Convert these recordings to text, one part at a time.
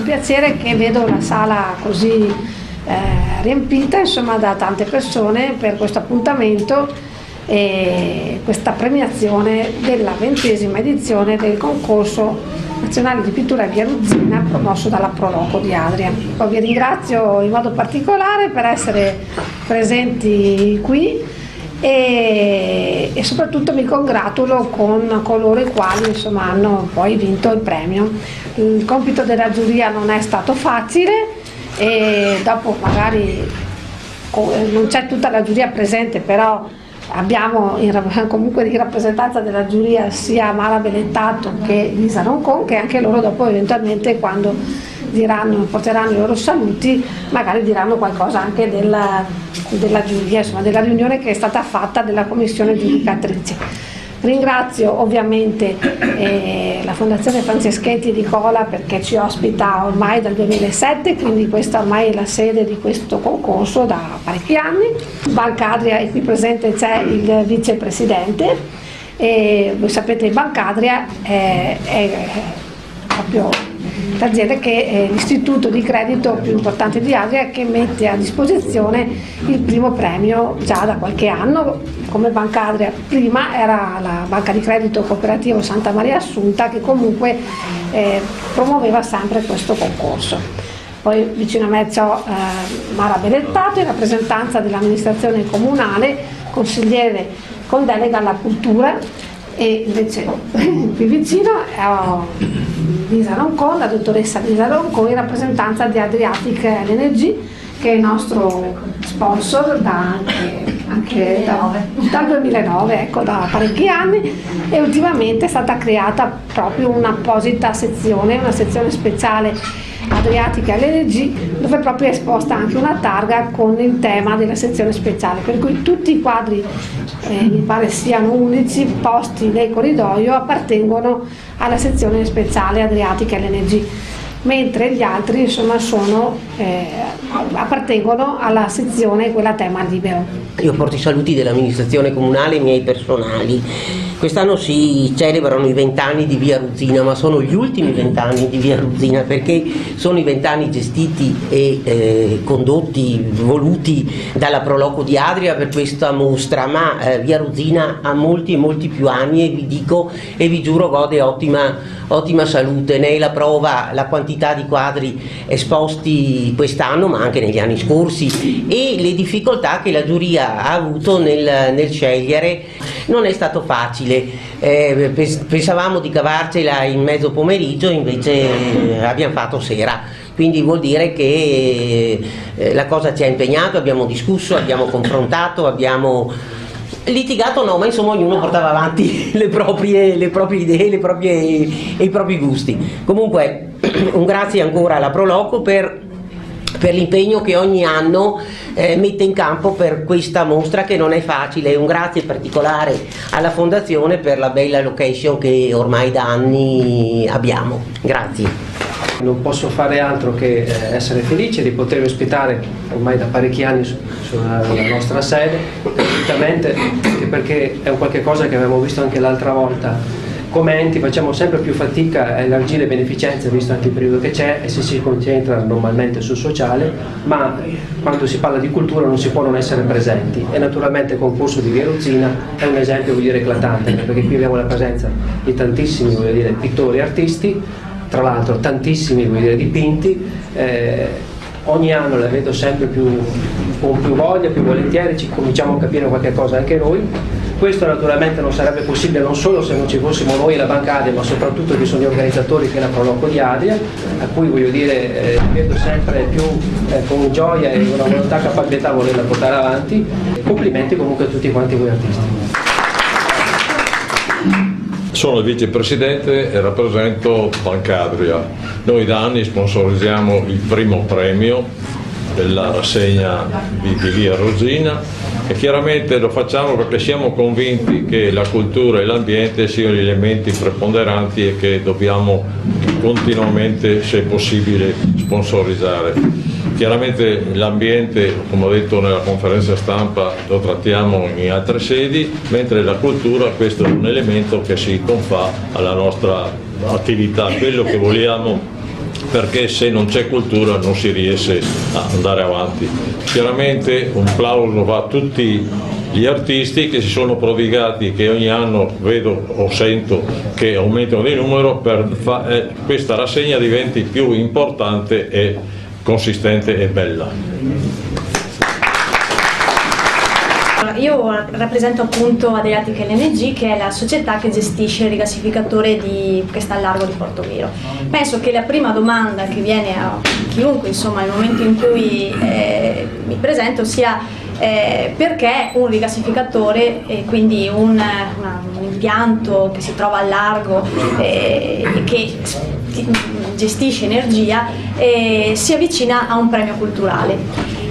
piacere che vedo la sala così riempita, insomma, da tante persone per questo appuntamento e questa premiazione della 20ª edizione del concorso nazionale di pittura via Ruzzina promosso dalla Proloco di Adria. Poi vi ringrazio in modo particolare per essere presenti qui e soprattutto mi congratulo con coloro i quali, insomma, hanno poi vinto il premio. Il compito della giuria non è stato facile e dopo magari non c'è tutta la giuria presente, però abbiamo comunque in rappresentanza della giuria sia Mara Belettato che Lisa Roncon, che anche loro dopo eventualmente quando porteranno i loro saluti magari diranno qualcosa anche della giuria, insomma, della riunione che è stata fatta della commissione giudicatrice. Ringrazio ovviamente la Fondazione Franceschetti di Cola perché ci ospita ormai dal 2007, quindi questa ormai è la sede di questo concorso da parecchi anni. Banca Adria, e qui presente c'è il vicepresidente, e voi sapete Banca Adria è proprio l'azienda che è l'istituto di credito più importante di Adria, che mette a disposizione il primo premio già da qualche anno. Come Banca Adria prima era la banca di credito cooperativo Santa Maria Assunta, che comunque promuoveva sempre questo concorso. Poi vicino a me c'è Mara Belettato in rappresentanza dell'amministrazione comunale, consigliere con delega alla cultura, e invece qui vicino ho Lisa Roncon, la dottoressa Lisa Roncon in rappresentanza di Adriatic Energy, che è il nostro sponsor anche dal 2009, ecco, da parecchi anni, e ultimamente è stata creata proprio un'apposita sezione, una sezione speciale Adriatic Energy, dove proprio è esposta anche una targa con il tema della sezione speciale, per cui tutti i quadri mi pare siano unici posti nel corridoio appartengono alla sezione speciale Adriatic Energy, mentre gli altri, insomma, appartengono alla sezione quella tema libero. Io porto i saluti dell'amministrazione comunale e i miei personali. Quest'anno si celebrano i 20 anni di Via Ruzzina, ma sono gli ultimi 20 anni di Via Ruzzina, perché sono i 20 anni gestiti e condotti, voluti dalla Proloco di Adria per questa mostra, ma Via Ruzzina ha molti e molti più anni e vi dico e vi giuro gode ottima salute. Ne è la prova la quantità di quadri esposti quest'anno, ma anche negli anni scorsi, e le difficoltà che la giuria ha avuto nel scegliere. Non è stato facile, pensavamo di cavarcela in mezzo pomeriggio, invece abbiamo fatto sera, quindi vuol dire che la cosa ci ha impegnato, abbiamo discusso, abbiamo confrontato, abbiamo litigato, no, ma insomma ognuno portava avanti le proprie idee, e i propri gusti. Comunque un grazie ancora alla Proloco per l'impegno che ogni anno mette in campo per questa mostra, che non è facile. Un grazie particolare alla Fondazione per la bella location che ormai da anni abbiamo. Grazie. Non posso fare altro che essere felice di poter ospitare ormai da parecchi anni sulla nostra sede, gratuitamente, anche perché è un qualche cosa che avevamo visto anche l'altra volta. Come enti facciamo sempre più fatica a elargire beneficenze, visto anche il periodo che c'è, e si concentra normalmente sul sociale, ma quando si parla di cultura non si può non essere presenti, e naturalmente il concorso di Via Ruzzina è un esempio, eclatante, perché qui abbiamo la presenza di tantissimi, pittori e artisti, tra l'altro tantissimi, dipinti. Ogni anno la vedo sempre con più voglia, più volentieri, ci cominciamo a capire qualche cosa anche noi. Questo naturalmente non sarebbe possibile non solo se non ci fossimo noi la Banca Adria, ma soprattutto ci sono gli organizzatori che è la Proloco di Adria, a cui vedo sempre più con gioia e una volontà caparbietà volerla portare avanti. Complimenti comunque a tutti quanti voi artisti. Sono il vicepresidente e rappresento Banca Adria. Noi da anni sponsorizziamo il primo premio della rassegna di Via Ruzzina, e chiaramente lo facciamo perché siamo convinti che la cultura e l'ambiente siano gli elementi preponderanti e che dobbiamo continuamente, se possibile, sponsorizzare. Chiaramente l'ambiente, come ho detto nella conferenza stampa, lo trattiamo in altre sedi, mentre la cultura, questo è un elemento che si confà alla nostra attività. Quello che vogliamo perché se non c'è cultura non si riesce a andare avanti. Chiaramente un plauso va a tutti gli artisti che si sono prodigati, che ogni anno vedo o sento che aumentano di numero, per questa rassegna diventi più importante e consistente e bella. Io rappresento appunto Adriatic LNG, che è la società che gestisce il rigassificatore che sta al largo di Portoviro. Penso che la prima domanda che viene a chiunque, insomma, nel momento in cui mi presento sia perché un rigassificatore, quindi un impianto che si trova al largo e che gestisce energia, si avvicina a un premio culturale.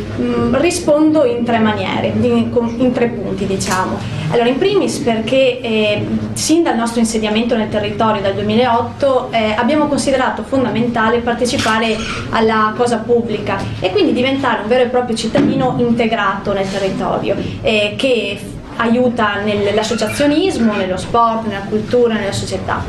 Rispondo in tre maniere, in tre punti, diciamo. Allora, in primis perché sin dal nostro insediamento nel territorio dal 2008 abbiamo considerato fondamentale partecipare alla cosa pubblica e quindi diventare un vero e proprio cittadino integrato nel territorio, che aiuta nell'associazionismo, nello sport, nella cultura, nella società.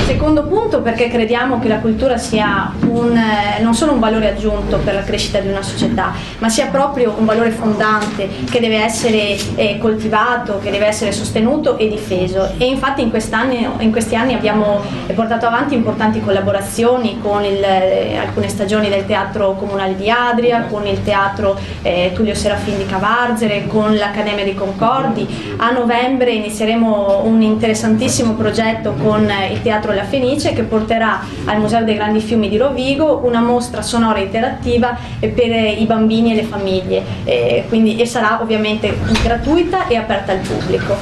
Secondo punto perché crediamo che la cultura sia non solo un valore aggiunto per la crescita di una società, ma sia proprio un valore fondante che deve essere coltivato, che deve essere sostenuto e difeso. E infatti in questi anni abbiamo portato avanti importanti collaborazioni con alcune stagioni del Teatro Comunale di Adria, con il Teatro Tullio Serafin di Cavarzere, con l'Accademia dei Concordi. A novembre inizieremo un interessantissimo progetto con il Teatro La Fenice, che porterà al Museo dei Grandi Fiumi di Rovigo una mostra sonora interattiva per i bambini e le famiglie, e sarà ovviamente gratuita e aperta al pubblico.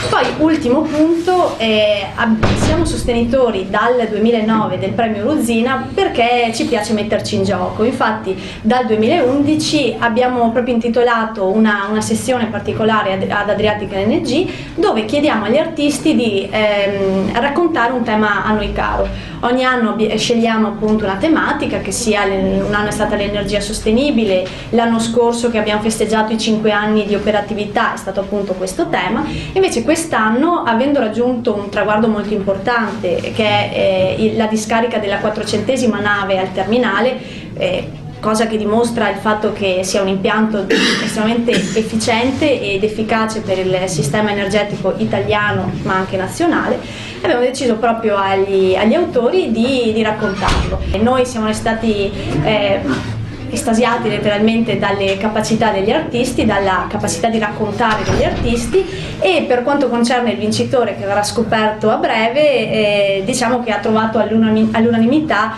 Poi, ultimo punto, siamo sostenitori dal 2009 del premio Ruzina perché ci piace metterci in gioco. Infatti dal 2011 abbiamo proprio intitolato una sessione particolare ad Adriatic LNG, dove chiediamo agli artisti di raccontare un tema a noi caro. Ogni anno scegliamo appunto una tematica, che sia un anno è stata l'energia sostenibile, l'anno scorso che abbiamo festeggiato i 5 anni di operatività è stato appunto questo tema. Invece quest'anno, avendo raggiunto un traguardo molto importante, che è la discarica della 400ª nave al terminale, cosa che dimostra il fatto che sia un impianto estremamente efficiente ed efficace per il sistema energetico italiano ma anche nazionale, abbiamo deciso proprio agli autori di raccontarlo. E noi siamo stati estasiati letteralmente dalle capacità degli artisti, dalla capacità di raccontare degli artisti, e per quanto concerne il vincitore, che verrà scoperto a breve, diciamo che ha trovato all'unanimità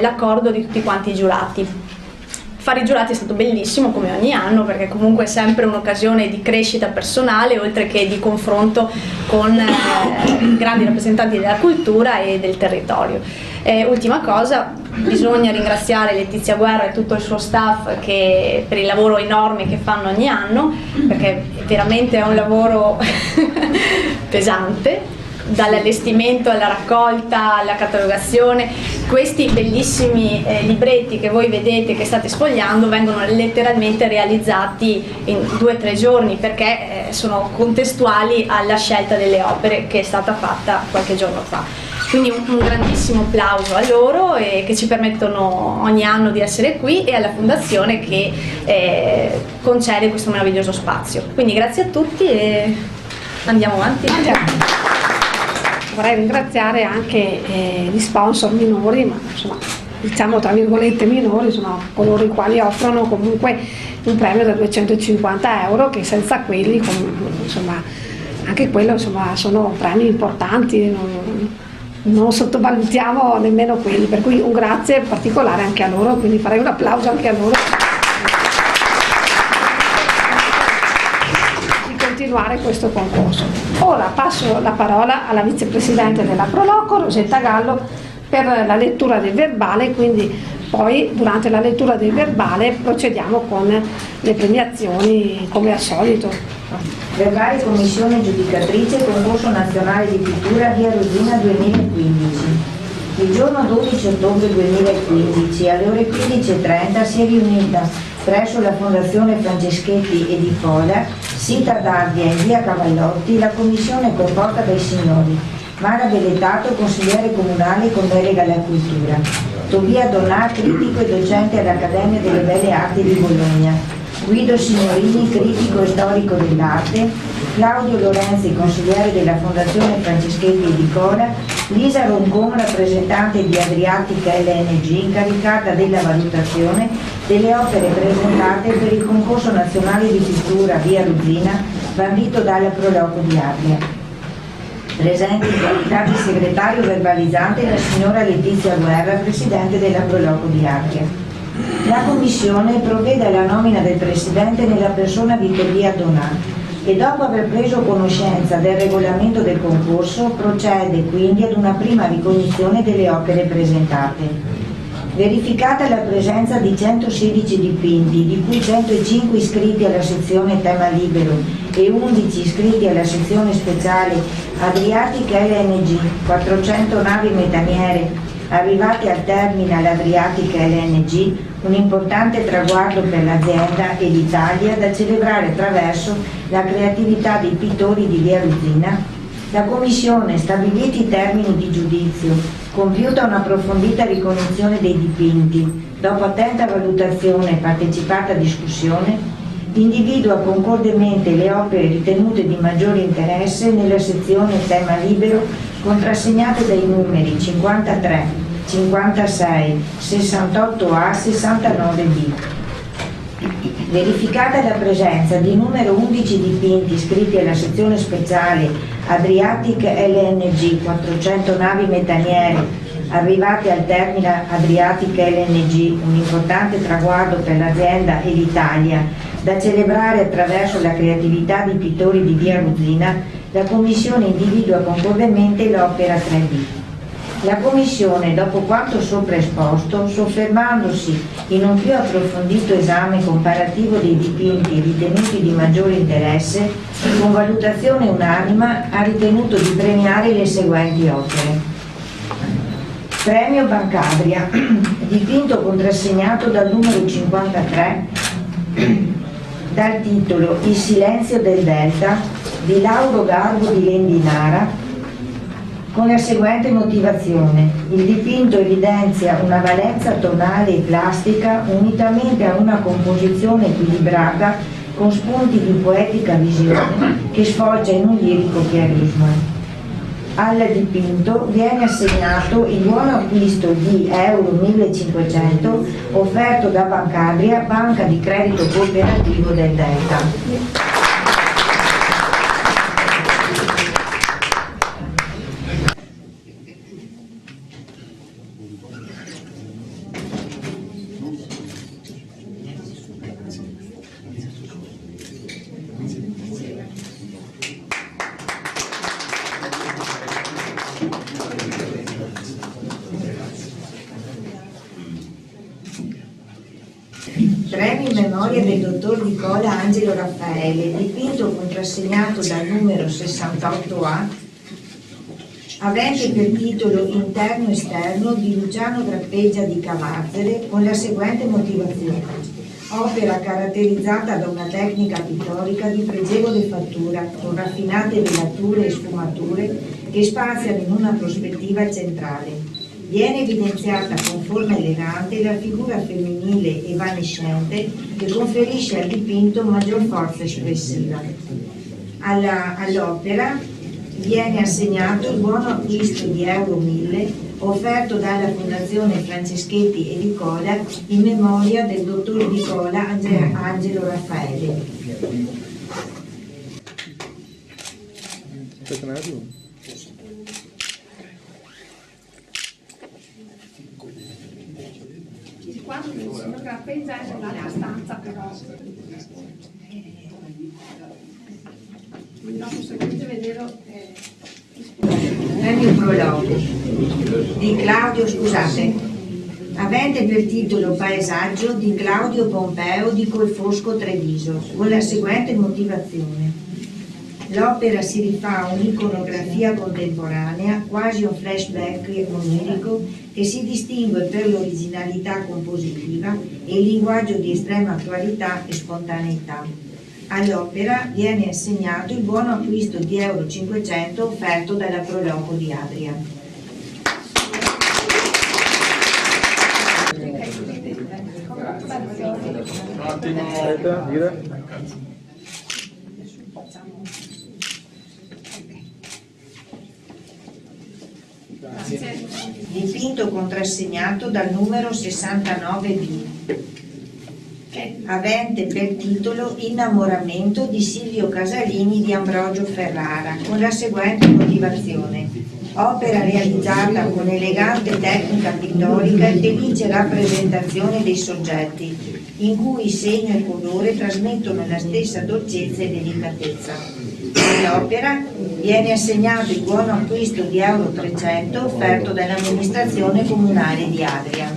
l'accordo di tutti quanti i giurati. Fare i giurati è stato bellissimo, come ogni anno, perché comunque è sempre un'occasione di crescita personale, oltre che di confronto con grandi rappresentanti della cultura e del territorio. Ultima cosa, bisogna ringraziare Letizia Guerra e tutto il suo staff per il lavoro enorme che fanno ogni anno, perché veramente è un lavoro pesante, dall'allestimento alla raccolta, alla catalogazione. Questi bellissimi libretti che voi vedete, che state sfogliando, vengono letteralmente realizzati in 2 o 3 giorni, perché sono contestuali alla scelta delle opere che è stata fatta qualche giorno fa. Quindi un grandissimo applauso a loro, che ci permettono ogni anno di essere qui, e alla Fondazione che concede questo meraviglioso spazio. Quindi grazie a tutti e andiamo avanti. Vorrei ringraziare anche gli sponsor minori, ma insomma diciamo tra virgolette minori, sono coloro i quali offrono comunque un premio da 250 euro, che senza quelli insomma anche quello insomma sono premi importanti, non sottovalutiamo nemmeno quelli, per cui un grazie particolare anche a loro, quindi farei un applauso anche a loro di continuare questo concorso. Ora passo la parola alla vicepresidente della Proloco, Rosetta Gallo, per la lettura del verbale, quindi poi durante la lettura del verbale procediamo con le premiazioni come al solito. Verbale Commissione Giudicatrice Concorso Nazionale di Pittura Via Rosina 2015. Il giorno 12 ottobre 2015 alle ore 15:30 si è riunita presso la Fondazione Franceschetti e di Foda, sita ad Ardea in via Cavallotti, la commissione composta dai signori Mara Bellettato, consigliere comunale con delega alla cultura, Tobia Donà, critico e docente all'Accademia delle Belle Arti di Bologna, Guido Signorini, critico e storico dell'arte, Claudio Lorenzi, consigliere della Fondazione Franceschetti Edicola, Lisa Roncon, rappresentante di Adriatica LNG, incaricata della valutazione delle opere presentate per il concorso nazionale di pittura Via Ruzina, bandito dalla Proloco di Adria. Presente in qualità di segretario verbalizzante la signora Letizia Guerra, presidente della Proloco di Adria. La Commissione provvede alla nomina del Presidente nella persona di Tobia Donà e dopo aver preso conoscenza del regolamento del concorso procede quindi ad una prima ricognizione delle opere presentate. Verificata la presenza di 116 dipinti, di cui 105 iscritti alla sezione tema libero e 11 iscritti alla sezione speciale Adriatica LNG, 400 navi metaniere arrivati al terminal Adriatica LNG, un importante traguardo per l'azienda e l'Italia da celebrare attraverso la creatività dei pittori di Via Ruzina, la Commissione, stabiliti i termini di giudizio, compiuta un'approfondita ricognizione dei dipinti, dopo attenta valutazione e partecipata discussione, individua concordemente le opere ritenute di maggiore interesse nella sezione tema libero contrassegnate dai numeri 53, 56, 68A, 69B. Verificata la presenza di numero 11 dipinti iscritti alla sezione speciale Adriatic LNG, 400 navi metaniere arrivate al terminal Adriatic LNG, un importante traguardo per l'azienda e l'Italia, da celebrare attraverso la creatività di pittori di Via Ruzina, la Commissione individua concordemente l'opera 3B. La Commissione, dopo quanto sopra esposto, soffermandosi in un più approfondito esame comparativo dei dipinti ritenuti di maggiore interesse, con valutazione unanima ha ritenuto di premiare le seguenti opere. Premio Bancadria, dipinto contrassegnato dal numero 53, dal titolo Il silenzio del Delta, di Lauro Garbo di Lendinara, con la seguente motivazione. Il dipinto evidenzia una valenza tonale e plastica unitamente a una composizione equilibrata con spunti di poetica visione che sfoggia in un lirico chiarismo. Al dipinto viene assegnato il buono acquisto di euro 1500 offerto da Bancadria, banca di credito cooperativo del Delta. Premio in memoria del dottor Nicola Angelo Raffaele, dipinto contrassegnato dal numero 68A, avente per titolo Interno-esterno di Luciano Grappeggia di Cavazzere, con la seguente motivazione. Opera caratterizzata da una tecnica pittorica di pregevole fattura, con raffinate velature e sfumature che spaziano in una prospettiva centrale. Viene evidenziata con forma elegante la figura femminile evanescente che conferisce al dipinto maggior forza espressiva. All'opera viene assegnato il buono acquisto di euro 1000 offerto dalla Fondazione Franceschetti Edicola in memoria del dottor Nicola Angelo Raffaele. Quando il signor Grappeggia è nella stanza però dopo se volete vederlo Premio Prologo di Claudio, avente per titolo Paesaggio di Claudio Pompeo di Colfosco Treviso, con la seguente motivazione. L'opera si rifà a un'iconografia contemporanea, quasi un flashback onirico, che si distingue per l'originalità compositiva e il linguaggio di estrema attualità e spontaneità. All'opera viene assegnato il buono acquisto di euro 500 offerto dalla Proloco di Adria. Dipinto contrassegnato dal numero 69B, avente per titolo Innamoramento di Silvio Casalini di Ambrogio Ferrara, con la seguente motivazione: opera realizzata con elegante tecnica pittorica e felice rappresentazione dei soggetti, in cui segno e colore trasmettono la stessa dolcezza e delicatezza. All'opera viene assegnato il buono acquisto di euro 300 offerto dall'amministrazione comunale di Adria.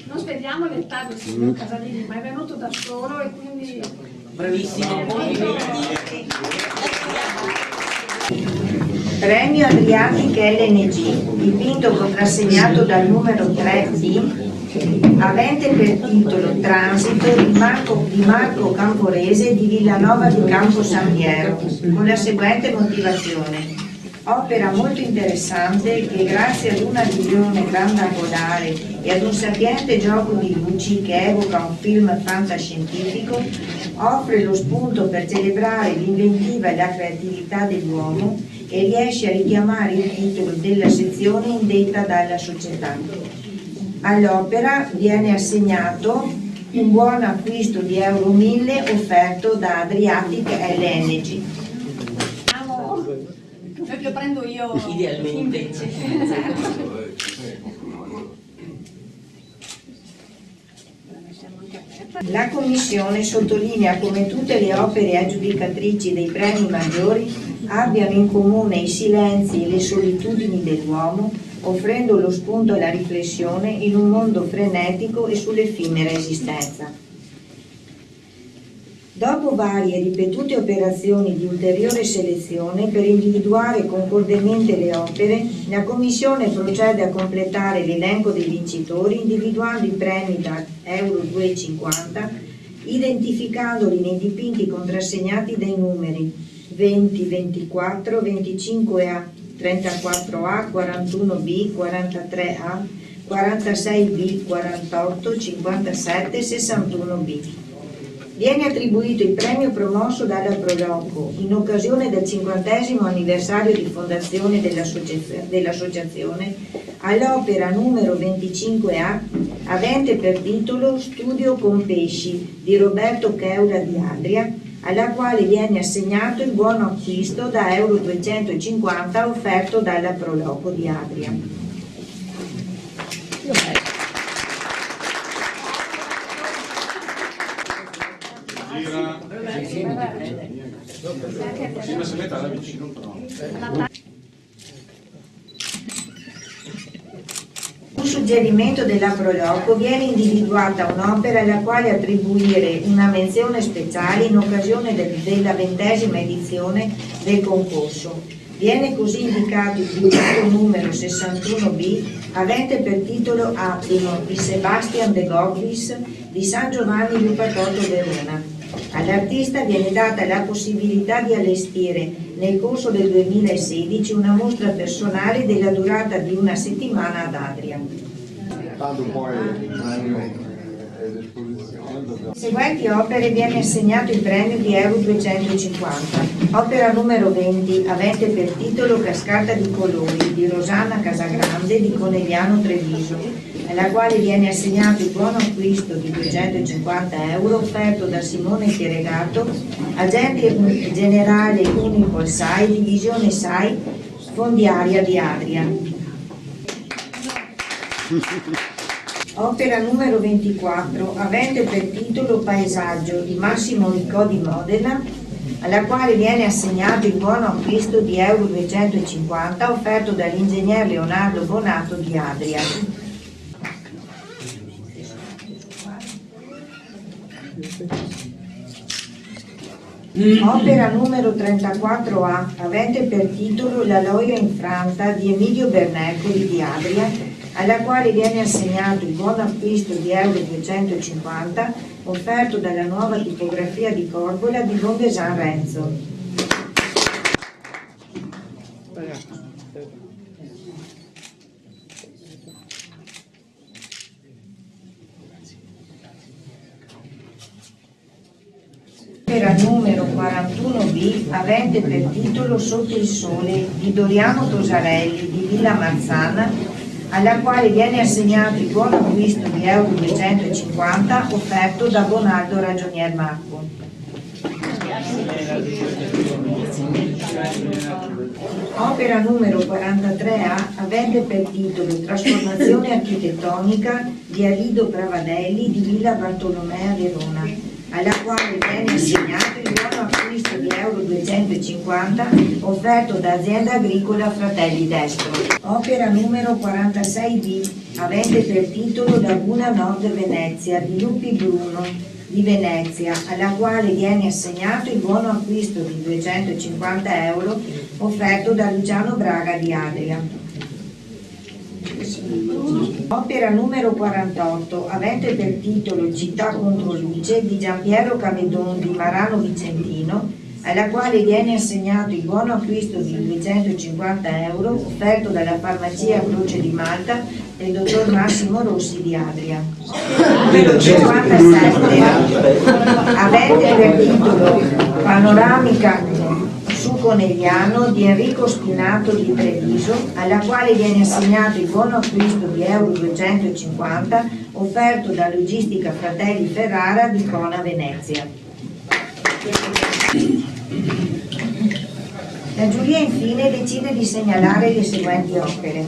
Non speriamo l'età del signor Casalini, ma è venuto da solo e quindi... Bravissimo, complimenti. Premio Adriatic LNG, dipinto contrassegnato dal numero 3B, avente per titolo Transito di Marco Camporese di Villanova di Campo San Piero, con la seguente motivazione: opera molto interessante che, grazie ad una visione grandangolare e ad un sapiente gioco di luci che evoca un film fantascientifico, offre lo spunto per celebrare l'inventiva e la creatività dell'uomo e riesce a richiamare il titolo della sezione indetta dalla società. All'opera viene assegnato un buon acquisto di euro 1000 offerto da Adriatic LNG. Lo prendo io Idealmente. invece. La Commissione sottolinea come tutte le opere aggiudicatrici dei premi maggiori abbiano in comune i silenzi e le solitudini dell'uomo, offrendo lo spunto alla riflessione in un mondo frenetico e sull'effimera esistenza. Dopo varie ripetute operazioni di ulteriore selezione per individuare concordemente le opere, la Commissione procede a completare l'elenco dei vincitori individuando i premi da euro 2,50, identificandoli nei dipinti contrassegnati dai numeri 20, 24, 25A, 34A, 41B, 43A, 46B, 48, 57 e 61B. Viene attribuito il premio promosso dalla Proloco in occasione del 50° anniversario di fondazione dell'associazione all'opera numero 25A, avente per titolo Studio con pesci di Roberto Cheura di Adria, alla quale viene assegnato il buono acquisto da euro 250 offerto dalla Proloco di Adria. Su suggerimento della Proloco viene individuata un'opera alla quale attribuire una menzione speciale in occasione della 20ª edizione del concorso. Viene così indicato il dipinto numero 61B, avente per titolo Attimo di Sebastian de Goblis di San Giovanni Lupatotto Verona. All'artista viene data la possibilità di allestire nel corso del 2016 una mostra personale della durata di una settimana ad Adria. Seguenti opere viene assegnato il premio di euro 250. Opera numero 20, avente per titolo Cascata di colori di Rosanna Casagrande di Conegliano Treviso, alla quale viene assegnato il buono acquisto di 250 euro offerto da Simone Chieregato, agente generale Unipol SAI, divisione SAI fondiaria di Adria. Opera numero 24, avente per titolo Paesaggio di Massimo Nicò di Modena, alla quale viene assegnato il buono acquisto di euro 250 offerto dall'ingegner Leonardo Bonato di Adria. Opera numero 34A, avente per titolo La Loia infranta di Emilio Bernecoli di Adria, alla quale viene assegnato il buon acquisto di euro 250 offerto dalla nuova tipografia di Corbola di Gondesan Renzo. Opera numero 41B, avente per titolo Sotto il Sole di Doriano Tosarelli di Villa Marzana, alla quale viene assegnato il buon acquisto di euro 250 offerto da Bonaldo Ragionier Marco. Opera numero 43A, avente per titolo Trasformazione architettonica di Alido Pravadelli di Villa Bartolomea Verona, alla quale viene assegnato il buon acquisto di euro 250 offerto da Azienda Agricola Fratelli Destro. Opera numero 46B, avente per titolo Laguna Nord Venezia di Lupi Bruno di Venezia, alla quale viene assegnato il buono acquisto di 250 euro offerto da Luciano Braga di Adria. Opera numero 48, avente per titolo Città contro luce di Giampiero Camedon di Marano Vicentino, alla quale viene assegnato il buono acquisto di 250 euro offerto dalla farmacia Croce di Malta del dottor Massimo Rossi di Adria. Numero 57, avente per titolo Panoramica su Conegliano di Enrico Spinato di Treviso, alla quale viene assegnato il buono acquisto di euro 250 offerto da Logistica Fratelli Ferrara di Cona Venezia. La giuria infine decide di segnalare le seguenti opere.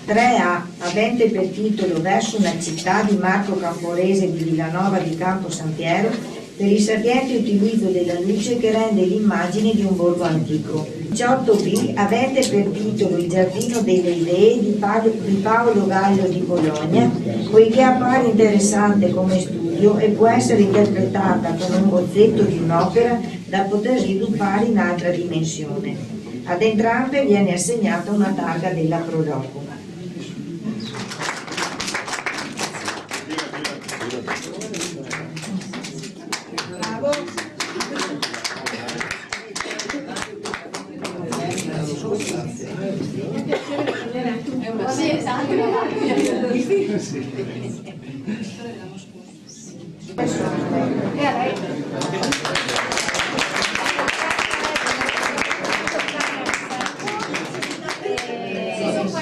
3A, avente per titolo Verso una città di Marco Camporese di Villanova di Campo San Piero, per il sapiente utilizzo della luce che rende l'immagine di un borgo antico. 18B, avente per titolo Il giardino delle idee di Paolo Gallo di Bologna, poiché appare interessante come studio e può essere interpretata come un bozzetto di un'opera da poter sviluppare in altra dimensione. Ad entrambe viene assegnata una targa della Proloco.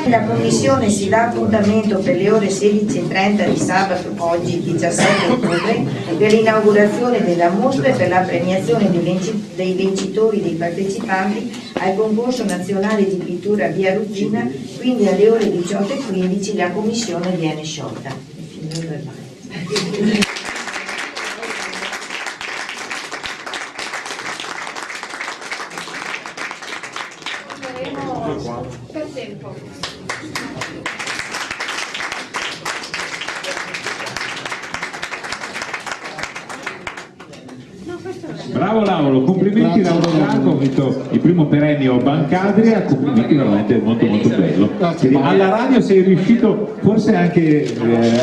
La Commissione si dà appuntamento per le ore 16:30 di sabato, oggi 17 ottobre, per l'inaugurazione della mostra e per la premiazione dei vincitori, dei partecipanti al concorso nazionale di pittura Via Ruzzina, quindi alle ore 18:15 la Commissione viene sciolta. Per tempo. Bravo Lauro, complimenti Lauro Drago, ha vinto il primo premio Bancadria, complimenti, veramente molto molto bello. Alla radio sei riuscito forse anche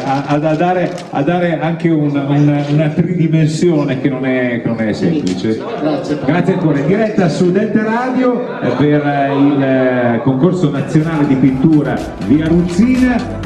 a dare anche una tridimensione che non è semplice. Grazie ancora. In diretta su Delta Radio per il concorso nazionale di pittura Via Ruzzina.